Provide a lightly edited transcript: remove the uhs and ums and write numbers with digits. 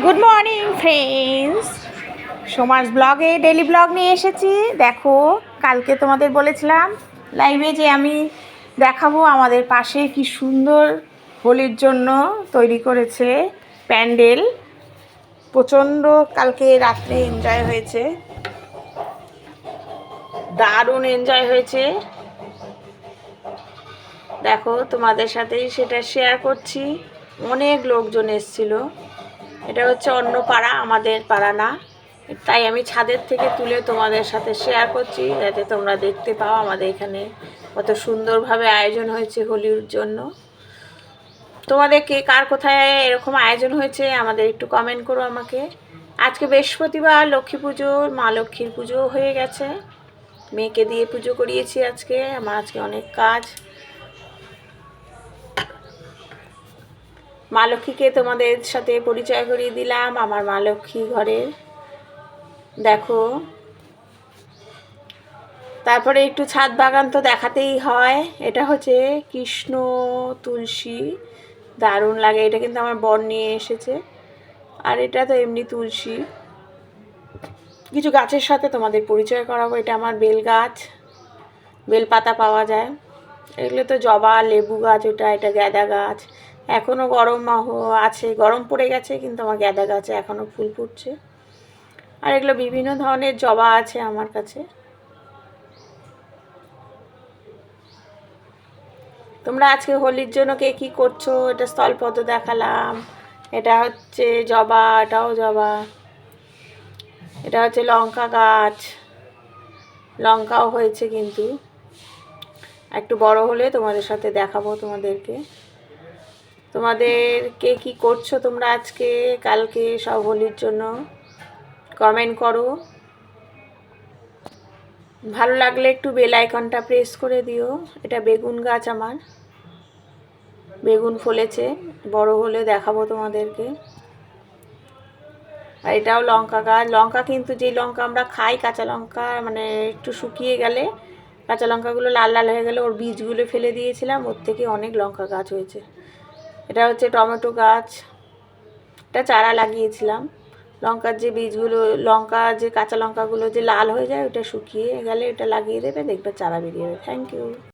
Good morning friends, Soma's ব্লগে daily blog নিয়ে এসেছি। দেখো, কালকে তোমাদের বলেছিলাম লাইভে যে আমি দেখাবো আমাদের পাশে কি সুন্দর হোলির জন্য তৈরি করেছে প্যান্ডেল। প্রচণ্ড কালকে রাত্রে এনজয় হয়েছে, দারুণ এনজয় হয়েছে। দেখো, তোমাদের সাথেই সেটা শেয়ার করছি। অনেক লোকজন এসেছিল। এটা হচ্ছে অন্য পাড়া, আমাদের পাড়া না, তাই আমি ছাদের থেকে তুলে তোমাদের সাথে শেয়ার করছি যাতে তোমরা দেখতে পাও আমাদের এখানে কত সুন্দরভাবে আয়োজন হয়েছে হোলির জন্য। তোমাদের কে কার কোথায় এরকম আয়োজন হয়েছে আমাদের একটু কমেন্ট করো আমাকে। আজকে বৃহস্পতিবার, লক্ষ্মী পুজো, মা লক্ষ্মীর পুজো হয়ে গেছে। মেয়েকে দিয়ে পুজো করিয়েছি আজকে। আমার আজকে অনেক কাজ। মা লক্ষ্মীকে তোমাদের সাথে পরিচয় করিয়ে দিলাম। আমার মা লক্ষ্মী ঘরের, দেখো। তারপরে একটু ছাদ বাগান তো দেখাতেই হয়। এটা হচ্ছে কৃষ্ণ তুলসী, দারুণ লাগে। এটা কিন্তু আমার বর নিয়ে এসেছে। আর এটা তো এমনি তুলসী। কিছু গাছের সাথে তোমাদের পরিচয় করাবো। এটা আমার বেল গাছ, বেলপাতা পাওয়া যায়। এগুলো তো জবা, লেবু গাছ। এটা গ্যাদা গাছ। এখনও গরম আছে, গরম পড়ে গেছে, কিন্তু আমার গ্যাদা গাছে এখনও ফুল ফুটছে। আর এগুলো বিভিন্ন ধরনের জবা আছে আমার কাছে। তোমরা আজকে হোলির জন্য কে কী করছো? এটা স্থলপদ্ম দেখালাম। এটা হচ্ছে জবা, এটাও জবা। এটা হচ্ছে লঙ্কা গাছ, লঙ্কাও হয়েছে, কিন্তু একটু বড় হলে তোমাদের সাথে দেখাবো তোমাদেরকে। তোমাদের কে কী করছো তোমরা আজকে কালকে সব হোলির জন্য কমেন্ট করো। ভালো লাগলে একটু বেল আইকনটা প্রেস করে দিও। এটা বেগুন গাছ আমার, বেগুন ফলেছে, বড় হলে দেখাবো তোমাদেরকে। আর এটাও লঙ্কা গাছ। লঙ্কা কিন্তু যে লঙ্কা আমরা খাই, কাঁচা লঙ্কা, মানে একটু শুকিয়ে গেলে, কাঁচা লঙ্কাগুলো লাল লাল হয়ে গেলে ওর বীজগুলো ফেলে দিয়েছিলাম, ওর থেকে অনেক লঙ্কা গাছ হয়েছে। এটা হচ্ছে টমেটো গাছ, এটা চারা লাগিয়েছিলাম। লঙ্কার যে বীজগুলো, লঙ্কা যে কাঁচা লঙ্কাগুলো যে লাল হয়ে যায়, ওটা শুকিয়ে গেলে ওটা লাগিয়ে দেবে, দেখবে চারা বেরিয়ে যাবে। Thank you.